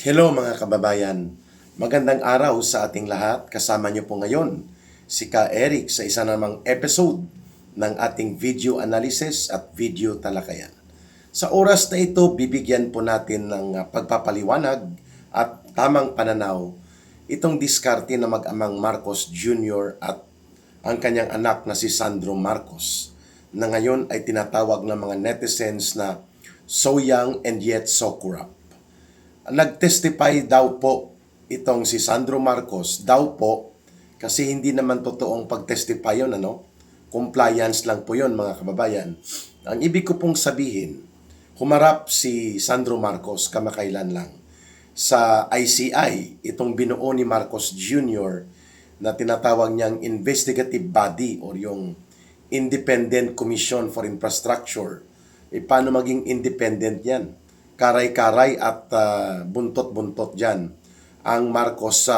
Hello mga kababayan, magandang araw sa ating lahat. Kasama niyo po ngayon si Ka Eric sa isa namang episode ng ating video analysis at video talakayan. Sa oras na ito, bibigyan po natin ng pagpapaliwanag at tamang pananaw itong diskarte na mag-amang Marcos Jr. at ang kanyang anak na si Sandro Marcos na ngayon ay tinatawag ng mga netizens na so young and yet so corrupt. Nag-testify daw po itong si Sandro Marcos, daw po, kasi hindi naman totoong pag-testify yun, compliance lang po yun mga kababayan. Ang ibig ko pong sabihin, humarap si Sandro Marcos kamakailan lang sa ICI, itong binuo ni Marcos Jr. na tinatawag niyang investigative body or yung Independent Commission for Infrastructure. Paano maging independent yan? Karay-karay at buntot-buntot dyan ang Marcos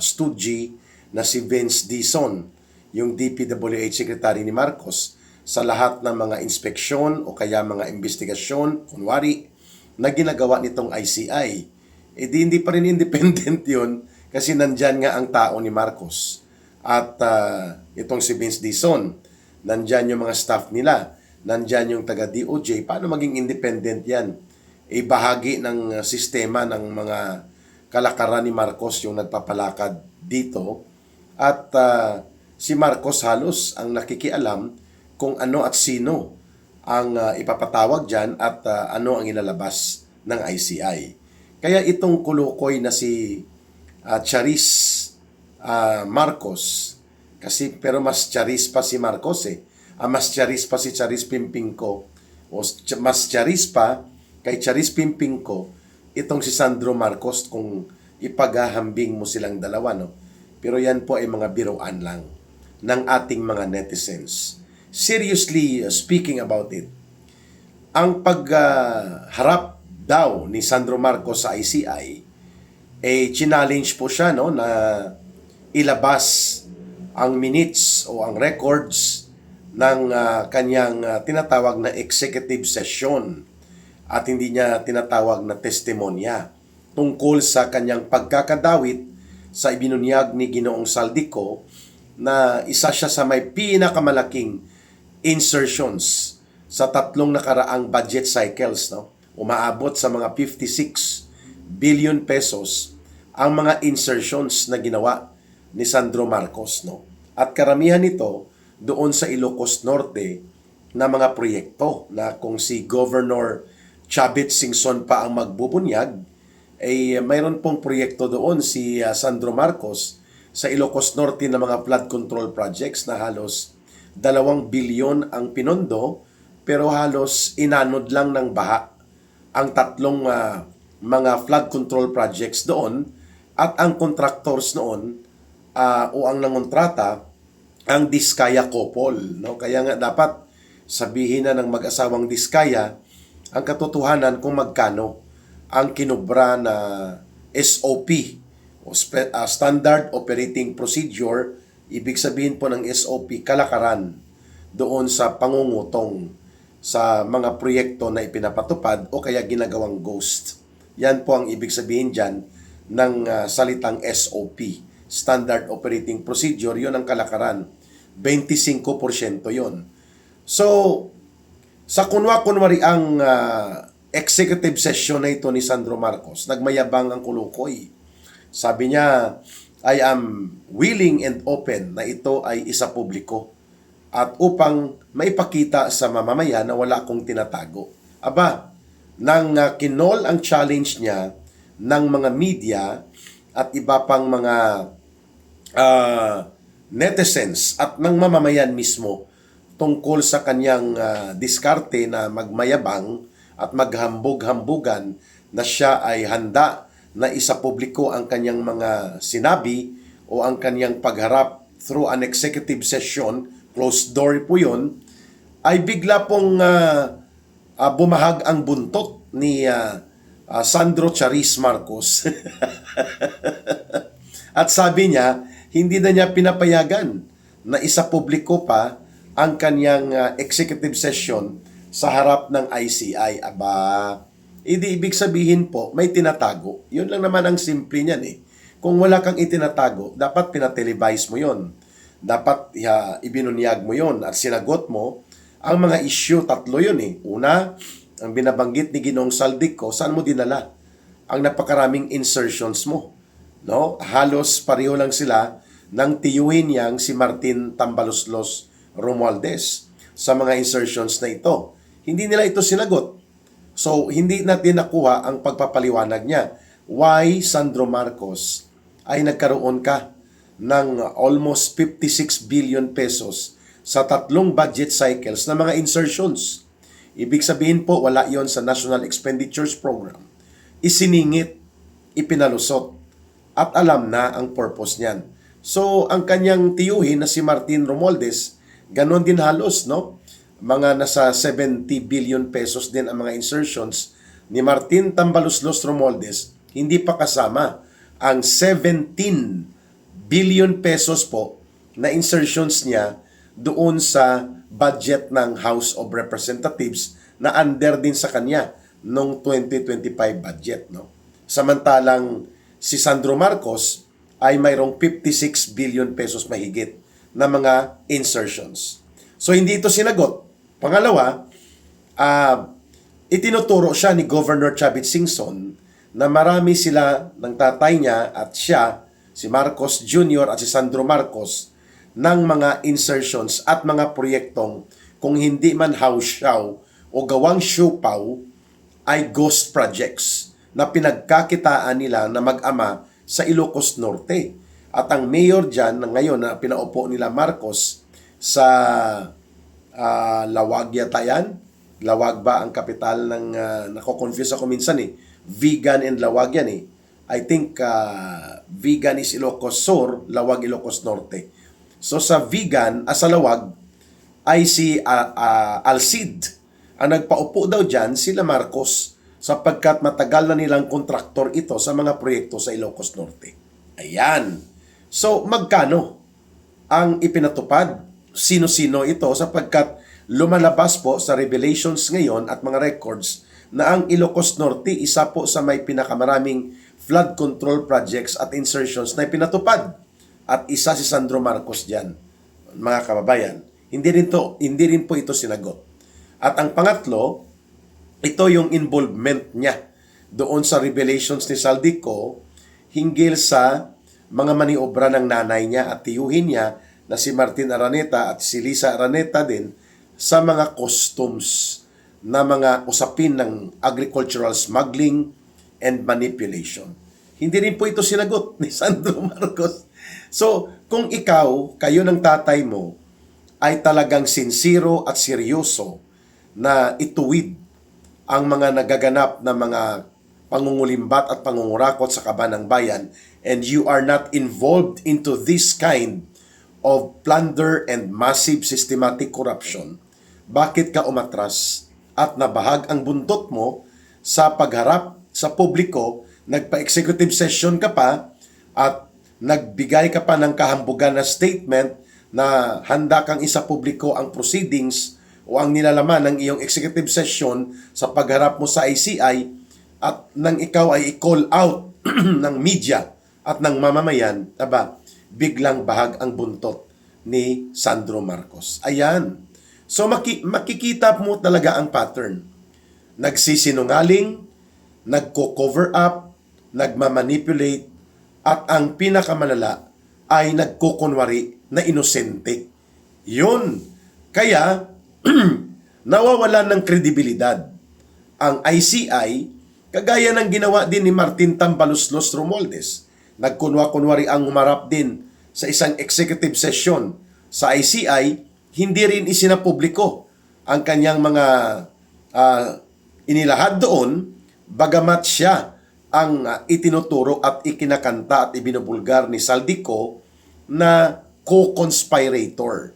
stooge na si Vince Dizon, yung DPWH Secretary ni Marcos, sa lahat ng mga inspeksyon o kaya mga investigasyon, kunwari, na ginagawa nitong ICI. Hindi pa rin independent yun kasi nandyan nga ang tao ni Marcos. At itong si Vince Dizon, nandyan yung mga staff nila, nandyan yung taga-DOJ, paano maging independent yan? Bahagi ng sistema ng mga kalakaran ni Marcos yung nagpapalakad dito at si Marcos halos ang nakikialam kung ano at sino ang ipapatawag dyan at ano ang ilalabas ng ICI. Kaya itong kulukoy na si Charis Marcos, kasi pero mas Charis pa si Marcos mas Charis pa si Charis Pimpingco o mas Charis pa kay Charis Pimpingco, itong si Sandro Marcos kung ipaghahambing mo silang dalawa, Pero yan po ay mga biruan lang ng ating mga netizens. Seriously speaking about it, ang pagharap daw ni Sandro Marcos sa ICI, challenge po siya, na ilabas ang minutes o ang records ng kanyang tinatawag na executive session at hindi niya tinatawag na testimonya tungkol sa kanyang pagkakadawit sa ibinunyag ni Ginoong Saldico na isa siya sa may pinakamalaking insertions sa tatlong nakaraang budget cycles. Umaabot sa mga 56 billion pesos ang mga insertions na ginawa ni Sandro Marcos. At karamihan nito doon sa Ilocos Norte na mga proyekto na kung si Governor Chavit Singson pa ang magbubunyag, mayroon pong proyekto doon si Sandro Marcos sa Ilocos Norte na mga flood control projects na halos 2 bilyon ang pinondo pero halos inanod lang ng baha ang tatlong mga flood control projects doon at ang contractors noon o ang nangontrata ang Diskaya Couple. Kaya nga dapat sabihin na ng mag-asawang Diskaya ang katotohanan kung magkano ang kinubra na SOP o Standard Operating Procedure. Ibig sabihin po ng SOP, kalakaran doon sa pangungutong sa mga proyekto na ipinapatupad o kaya ginagawang ghost. Yan po ang ibig sabihin dyan ng salitang SOP, Standard Operating Procedure. Yun ang kalakaran. 25% yon. So, sa kunwari ang executive session na ito ni Sandro Marcos, nagmayabang ang kulukoy. Sabi niya, I am willing and open na ito ay isa publiko at upang maipakita sa mamamayan na wala akong tinatago. Aba, nang kinol ang challenge niya ng mga media at iba pang mga netizens at ng mamamayan mismo tungkol sa kanyang diskarte na magmayabang at maghambog-hambugan na siya ay handa na isa publiko ang kanyang mga sinabi o ang kanyang pagharap through an executive session, closed door po yun, ay bigla pong bumahag ang buntot ni Sandro Charis Marcos. At sabi niya, hindi na niya pinapayagan na isa publiko pa ang kanyang executive session sa harap ng ICI. Aba, ibig sabihin po, may tinatago. Yun lang naman ang simple niyan eh. Kung wala kang itinatago, dapat pinatelevise mo yon. Dapat ibinunyag mo yon at sinagot mo ang mga issue. Tatlo yun eh. Una, ang binabanggit ni Ginoong Saldico, saan mo dinala ang napakaraming insertions mo? No? Halos pareho lang sila ng tiyuhin niyang si Martin Tambaloslos Romualdez sa mga insertions na ito. Hindi nila ito sinagot. So, hindi natin nakuha ang pagpapaliwanag niya. Why Sandro Marcos ay nagkaroon ka ng almost 56 billion pesos sa 3 budget cycles na mga insertions. Ibig sabihin po, wala yon sa National Expenditures Program. Isiningit, ipinalusot, at alam na ang purpose niyan. So, ang kanyang tiyuhin na si Martin Romualdez, ganon din halos, no? Mga nasa 70 billion pesos din ang mga insertions ni Martin Tambaloslos Romualdez, hindi pa kasama ang 17 billion pesos po na insertions niya doon sa budget ng House of Representatives na under din sa kanya noong 2025 budget, no? Samantalang si Sandro Marcos ay mayroong 56 billion pesos mahigit na mga insertions. So hindi ito sinagot. Pangalawa, itinuturo siya ni Governor Chavit Singson na marami sila ng tatay niya at siya, si Marcos Jr. at si Sandro Marcos, ng mga insertions at mga proyektong kung hindi man house show o gawang siopaw ay ghost projects na pinagkakitaan nila na mag-ama sa Ilocos Norte. At ang mayor dyan na ngayon na pinaupo nila Marcos sa Lawag yata yan. Lawag ba ang kapital ng, nako-confuse ako minsan eh. Vigan and Lawag yan eh. I think Vigan is Ilocos Sur, Lawag Ilocos Norte. So sa Vigan, sa Lawag, ay si Alcid. Ang nagpaupo daw dyan, sila Marcos, sapagkat matagal na nilang kontraktor ito sa mga proyekto sa Ilocos Norte. Ayan. So magkano ang ipinatupad? Sino-sino ito sapagkat lumalabas po sa revelations ngayon at mga records na ang Ilocos Norte isa po sa may pinakamaraming flood control projects at insertions na ipinatupad. At isa si Sandro Marcos diyan, mga kababayan. Hindi rin po ito sinagot. At ang pangatlo, ito yung involvement niya doon sa revelations ni Saldico hinggil sa mga maniobra ng nanay niya at tiyuhin niya na si Martin Araneta at si Lisa Araneta din sa mga customs na mga usapin ng agricultural smuggling and manipulation. Hindi rin po ito sinagot ni Sandro Marcos. So, kung kayo ng tatay mo, ay talagang sincero at seryoso na ituwid ang mga nagaganap na mga pangungulimbat at pangungurakot sa kaban ng bayan, and you are not involved into this kind of plunder and massive systematic corruption, bakit ka umatras at nabahag ang buntot mo sa pagharap sa publiko, nagpa-executive session ka pa at nagbigay ka pa ng kahambugan na statement na handa kang isa publiko ang proceedings o ang nilalaman ng iyong executive session sa pagharap mo sa ICI at nang ikaw ay i-call out ng media at ng mamamayan, biglang bahag ang buntot ni Sandro Marcos. Ayan. So makikita mo talaga ang pattern. Nagsisinungaling, nagko-cover up, nagmamanipulate, at ang pinakamalala ay nagkukunwari na inosente. Yun. Kaya, nawawalan ng kredibilidad ang ICI, kagaya ng ginawa din ni Martin Tambaloslos Romualdez. Nagkunwa-kunwari ang umarap din sa isang executive session sa ICI, hindi rin isinapubliko ang kanyang mga inilahad doon, bagamat siya ang itinuturo at ikinakanta at ibinubulgar ni Saldico na co-conspirator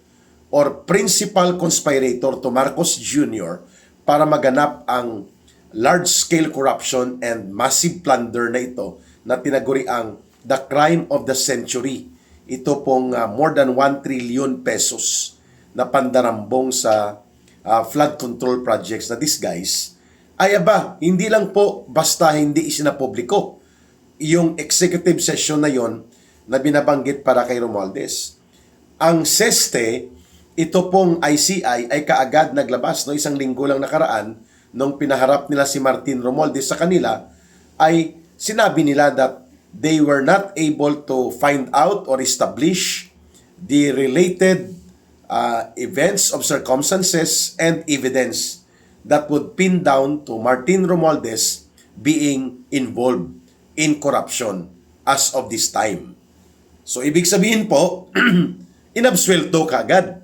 or principal conspirator to Marcos Jr. para maganap ang large-scale corruption and massive plunder na ito na tinaguri ang the crime of the century. Ito pong more than 1 trillion pesos na pandarambong sa flood control projects na this guys ay aba, hindi lang po basta hindi isinapubliko yung executive session na yon na binabanggit para kay Romualdez. Ang SESTE, ito pong ICI ay kaagad naglabas, no, isang linggo lang nakaraan, nung pinaharap nila si Martin Romualdez sa kanila, ay sinabi nila that they were not able to find out or establish the related events of circumstances and evidence that would pin down to Martin Romualdez being involved in corruption as of this time. So, ibig sabihin po, inabsuelto kaagad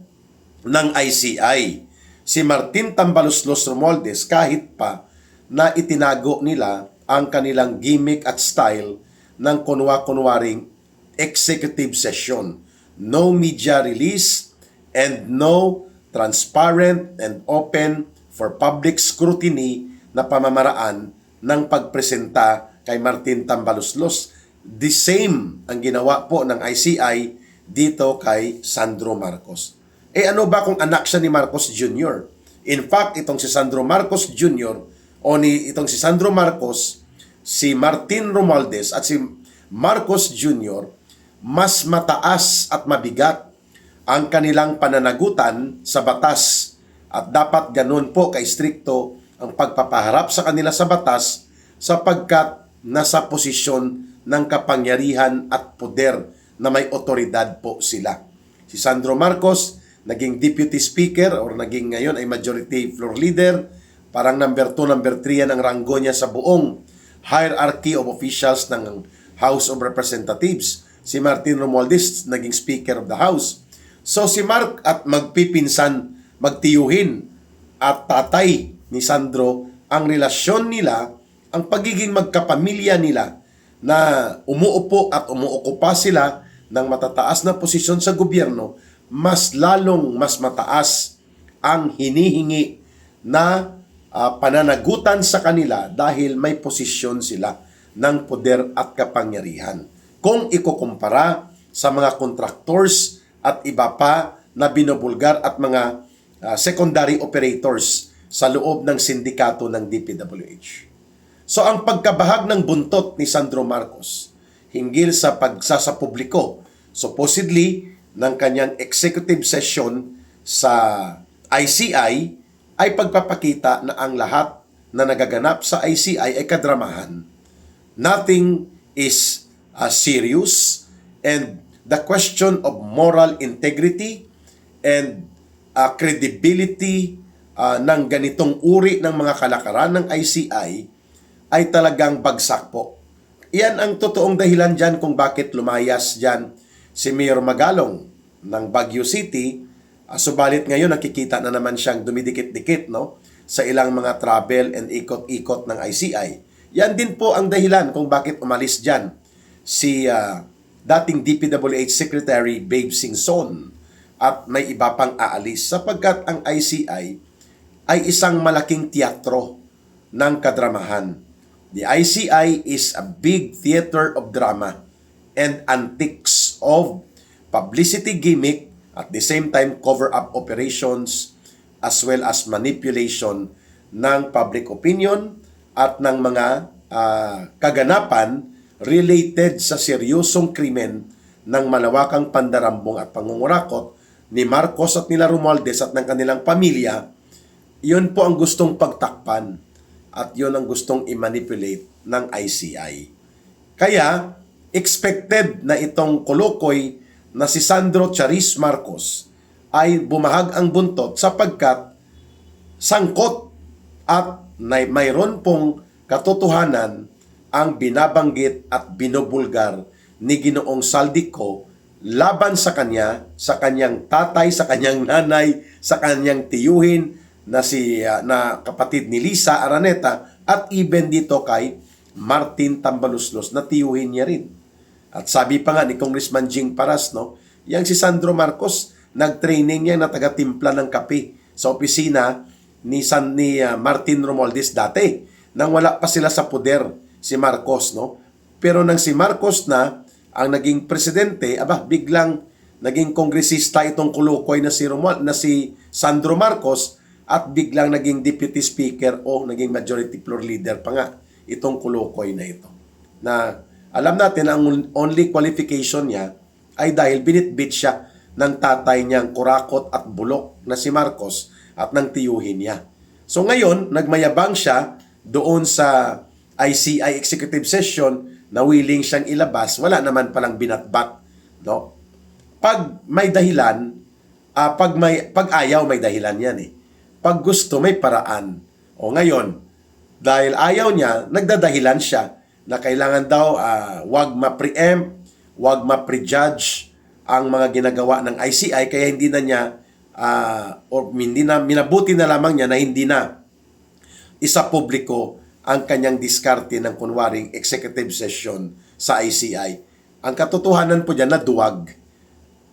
ng ICI si Martin Tambaloslos Romualdez kahit pa na itinago nila ang kanilang gimmick at style ng kunwa-kunwaring executive session. No media release and no transparent and open for public scrutiny na pamamaraan ng pagpresenta kay Martin Tambaloslos. The same ang ginawa po ng ICI dito kay Sandro Marcos. Ano ba kung anak siya ni Marcos Jr.? In fact, itong si Sandro Marcos Jr. Itong si Sandro Marcos, si Martin Romualdez at si Marcos Jr. mas mataas at mabigat ang kanilang pananagutan sa batas at dapat ganun po ka-strikto ang pagpapaharap sa kanila sa batas sapagkat nasa posisyon ng kapangyarihan at poder na may otoridad po sila. Si Sandro Marcos, naging deputy speaker or naging ngayon ay majority floor leader, parang number 2, number 3 yan ang ranggo niya sa buong hierarchy of officials ng House of Representatives. Si Martin Romualdez, naging Speaker of the House. So si Mark at magpipinsan, magtiyuhin at tatay ni Sandro, ang relasyon nila, ang pagiging magkapamilya nila na umuupo at umuokupa sila ng matataas na posisyon sa gobyerno, mas mataas ang hinihingi na pananagutan sa kanila dahil may posisyon sila ng poder at kapangyarihan. Kung ikukumpara sa mga contractors at iba pa na binubulgar at mga secondary operators sa loob ng sindikato ng DPWH. So ang pagkabahag ng buntot ni Sandro Marcos hinggil sa pagsasapubliko supposedly ng kanyang executive session sa ICI ay pagpapakita na ang lahat na nagaganap sa ICI ay kadramahan. Nothing is serious, and the question of moral integrity and credibility ng ganitong uri ng mga kalakaran ng ICI ay talagang bagsak po. Iyan ang totoong dahilan dyan kung bakit lumayas dyan si Mayor Magalong ng Baguio City. Subalit ngayon nakikita na naman siyang dumidikit-dikit, no, sa ilang mga travel and ikot-ikot ng ICI. Yan din po ang dahilan kung bakit umalis dyan si dating DPWH Secretary Babe Singson at may iba pang aalis sapagkat ang ICI ay isang malaking teatro ng kadramahan. The ICI is a big theater of drama and antics of publicity gimmick, at the same time cover-up operations as well as manipulation ng public opinion at ng mga kaganapan related sa seryosong krimen ng malawakang pandarambong at pangungurakot ni Marcos at nila Romualdez at ng kanilang pamilya. Yun po ang gustong pagtakpan at yun ang gustong i-manipulate ng ICI. Kaya, expected na itong kolokoy na si Sandro Charis Marcos ay bumahag ang buntot sapagkat sangkot at mayroon pong katotohanan ang binabanggit at binubulgar ni Ginoong Saldico laban sa kanya, sa kanyang tatay, sa kanyang nanay, sa kanyang tiyuhin na kapatid ni Lisa Araneta at even dito kay Martin Tambaloslos na tiyuhin niya rin. At sabi pa nga ni Congressman Jing Paras, no, yang si Sandro Marcos, nag-training niya na taga-timpla ng kape sa opisina ni Martin Romualdez dati, nang wala pa sila sa poder, si Marcos, no? Pero nang si Marcos na ang naging presidente, biglang naging kongresista itong kulukoy na si Sandro Marcos, at biglang naging deputy speaker o naging majority floor leader pa nga itong Kulukoy na ito. Na alam natin ang only qualification niya ay dahil binitbit siya ng tatay niyang kurakot at bulok na si Marcos at nang tiyuhin niya. So ngayon, nagmayabang siya doon sa ICI executive session na willing siyang ilabas, wala naman palang binatbat, no? Pag may dahilan, pag ayaw may dahilan yan eh. Pag gusto may paraan. O ngayon, dahil ayaw niya, nagdadahilan siya na kailangan daw wag ma-preempt, wag ma-prejudge ang mga ginagawa ng ICI kaya hindi na niya minabuti na lamang niya na hindi na isa publiko ang kanyang diskarte ng kunwaring executive session sa ICI. Ang katotohanan po diyan na duwag.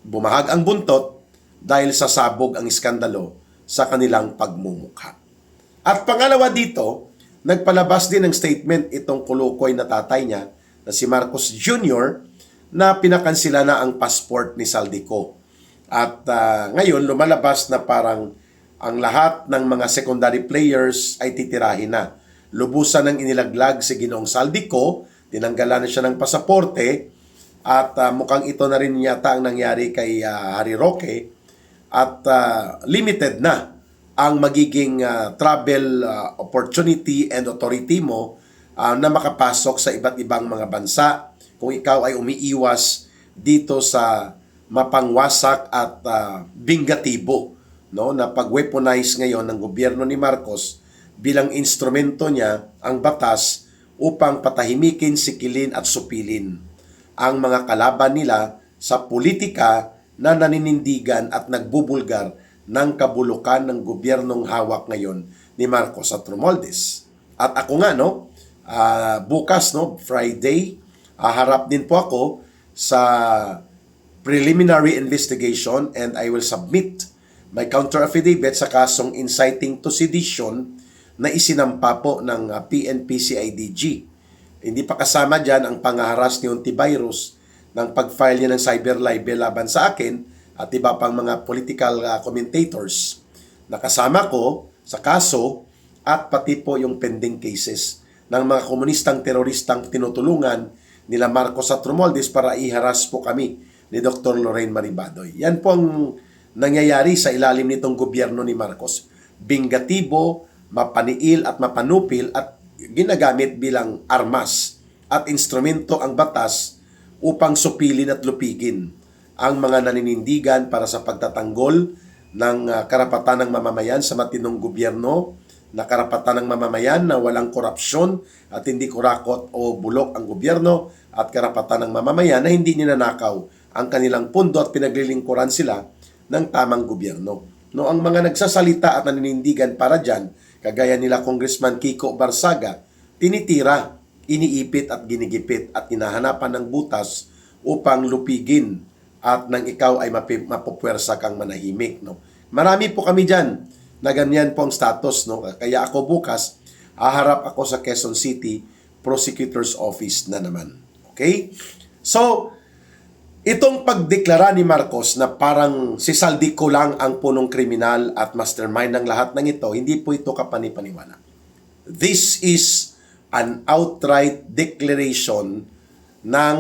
Bumahag ang buntot dahil sasabog ang iskandalo sa kanilang pagmumukha. At pangalawa dito, nagpalabas din ng statement itong Kulukoy na tatay niya na si Marcos Jr. na pinakansila na ang passport ni Saldico. At ngayon lumalabas na parang ang lahat ng mga secondary players ay titirahin na. Lubusan ng inilaglag si Ginoong Saldico, tinanggalan na siya ng pasaporte at mukhang ito na rin yata ang nangyari kay Harry Roque at limited na ang magiging travel opportunity and authority mo na makapasok sa iba't ibang mga bansa kung ikaw ay umiiwas dito sa mapangwasak at bingatibo, no, na pag-weaponize ngayon ng gobyerno ni Marcos bilang instrumento niya ang batas upang patahimikin, sikilin at supilin ang mga kalaban nila sa politika na naninindigan at nagbubulgar ng kabulukan ng gobyernong hawak ngayon ni Marcos at Romualdez. At ako nga, no, bukas, no, Friday, harap din po ako sa preliminary investigation and I will submit my counter affidavit sa kasong inciting to sedition na isinampa po ng PNP-CIDG. Hindi pa kasama dyan ang pangaharas ni Ontiveros ng pag-file niya ng cyber libel laban sa akin at iba pang mga political commentators. Nakasama ko sa kaso at pati po yung pending cases ng mga komunistang teroristang tinutulungan nila Marcos at Romualdez para iharas po kami ni Dr. Lorraine Maribadoy. Yan po ang nangyayari sa ilalim nitong gobyerno ni Marcos. Bingatibo, mapaniil at mapanupil at ginagamit bilang armas at instrumento ang batas upang supilin at lupigin ang mga naninindigan para sa pagtatanggol ng karapatan ng mamamayan sa matinong gobyerno, na karapatan ng mamamayan na walang korupsyon at hindi kurakot o bulok ang gobyerno, at karapatan ng mamamayan na hindi ninanakaw ang kanilang pundo at pinaglilingkuran sila ng tamang gobyerno. No, ang mga nagsasalita at naninindigan para dyan, kagaya nila Congressman Kiko Barsaga, tinitira, iniipit at ginigipit at hinahanapan ng butas upang lupigin at nang ikaw ay mapupwersa kang manahimik. No? Marami po kami dyan na ganyan po ang status. No? Kaya ako bukas, haharap ako sa Quezon City Prosecutor's Office na naman. Okay? So, itong pagdeklara ni Marcos na parang si Saldico lang ang punong kriminal at mastermind ng lahat ng ito, hindi po ito kapanipaniwala. This is an outright declaration ng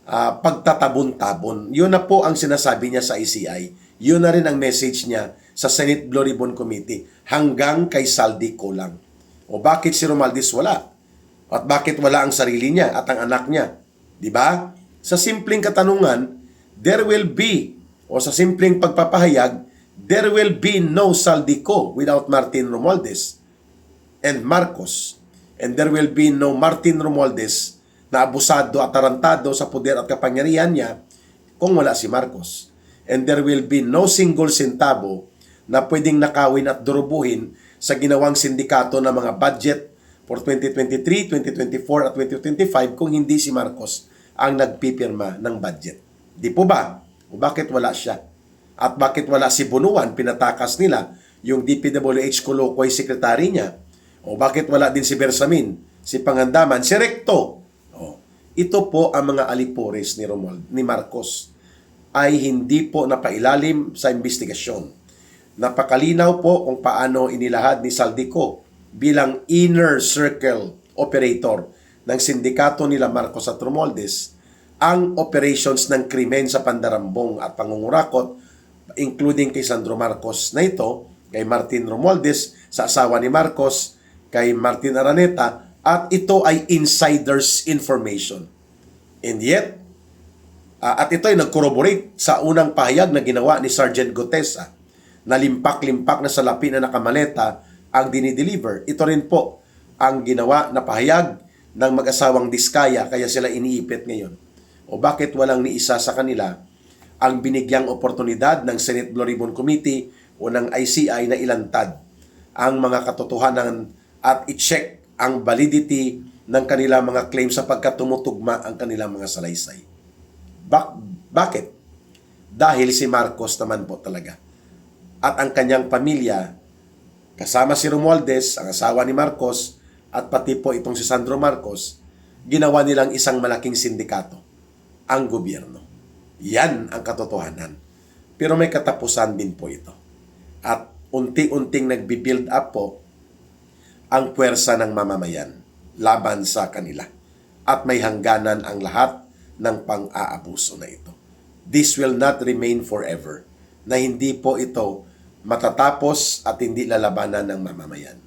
pagtatabon-tabon. Yun na po ang sinasabi niya sa ICI. Yun na rin ang message niya sa Senate Blue Ribbon Committee. Hanggang kay Saldico lang. O bakit si Romualdez wala? At bakit wala ang sarili niya at ang anak niya? Di ba? Sa simpleng katanungan, there will be, o sa simpleng pagpapahayag, there will be no Saldico without Martin Romualdez and Marcos. And there will be no Martin Romualdez na abusado at tarantado sa poder at kapangyarihan niya kung wala si Marcos. And there will be no single centavo na pwedeng nakawin at durubuhin sa ginawang sindikato ng mga budget for 2023, 2024 at 2025 kung hindi si Marcos ang nagpipirma ng budget. Di po ba? O bakit wala siya? At bakit wala si Bunuan? Pinatakas nila yung DPWH Kulukoy secretary niya. O bakit wala din si Bersamin, si Pangandaman, si Recto? O, ito po ang mga alipores ni Marcos ay hindi po napailalim sa investigasyon. Napakalinaw po kung paano inilahad ni Saldico bilang inner circle operator ng sindikato nila Marcos at Romualdez ang operations ng krimen sa pandarambong at pangungurakot, including kay Sandro Marcos na ito, kay Martin Romualdez sa asawa ni Marcos, kay Martin Araneta, at ito ay insider's information. And yet, at ito ay nag-corroborate sa unang pahayag na ginawa ni Sergeant Gutesa na limpak-limpak na salapi na nakamaleta ang dinideliver. Ito rin po ang ginawa na pahayag ng mag-asawang Diskaya, kaya sila iniipit ngayon. O bakit walang ni isa sa kanila ang binigyang oportunidad ng Senate Blue Ribbon Committee o ng ICI na ilantad ang mga katotohanan at i-check ang validity ng kanilang mga claims sapagkat tumutugma ang kanilang mga salaysay. Bakit? Dahil si Marcos naman po talaga. At ang kanyang pamilya, kasama si Romualdez, ang asawa ni Marcos, at pati po itong si Sandro Marcos, ginawa nilang isang malaking sindikato, ang gobyerno. Yan ang katotohanan. Pero may katapusan din po ito. At unti-unting nagbi-build up po ang puwersa ng mamamayan laban sa kanila. At may hangganan ang lahat ng pang-aabuso na ito. This will not remain forever, na hindi po ito matatapos at hindi lalabanan ng mamamayan.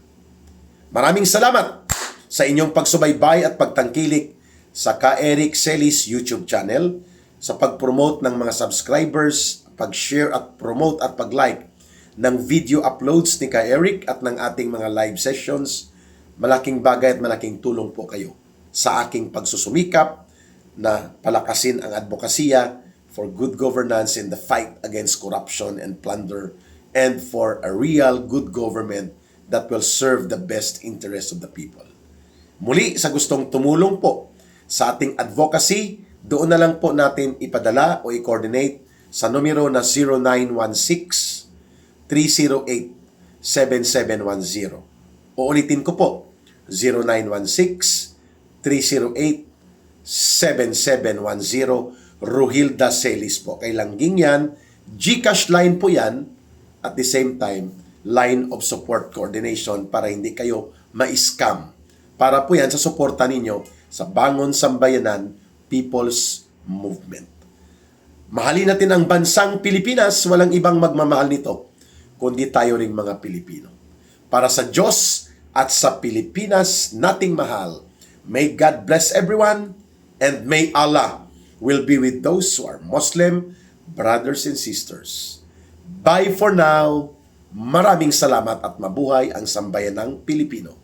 Maraming salamat sa inyong pagsubaybay at pagtangkilik sa Ka Eric Celis YouTube channel, sa pag-promote ng mga subscribers, pag-share at promote at pag-like ng video uploads ni Ka Eric at ng ating mga live sessions. Malaking bagay at malaking tulong po kayo sa aking pagsusumikap na palakasin ang advokasya for good governance in the fight against corruption and plunder, and for a real good government that will serve the best interest of the people. Muli, sa gustong tumulong po sa ating advocacy, doon na lang po natin ipadala o i-coordinate sa numero na 0916-308-7710. Uulitin ko po, 0916-308-7710, Rohilda Celis po. Kay Langging yan, GCash line po yan, at the same time, line of support coordination para hindi kayo ma-scam. Para po yan sa suporta ninyo sa Bangon Sambayanan People's Movement. Mahalin natin ang bansang Pilipinas, walang ibang magmamahal nito, kundi tayo ring mga Pilipino. Para sa Diyos at sa Pilipinas nating mahal, may God bless everyone, and may Allah will be with those who are Muslim brothers and sisters. Bye for now. Maraming salamat at mabuhay ang sambayanang Pilipino.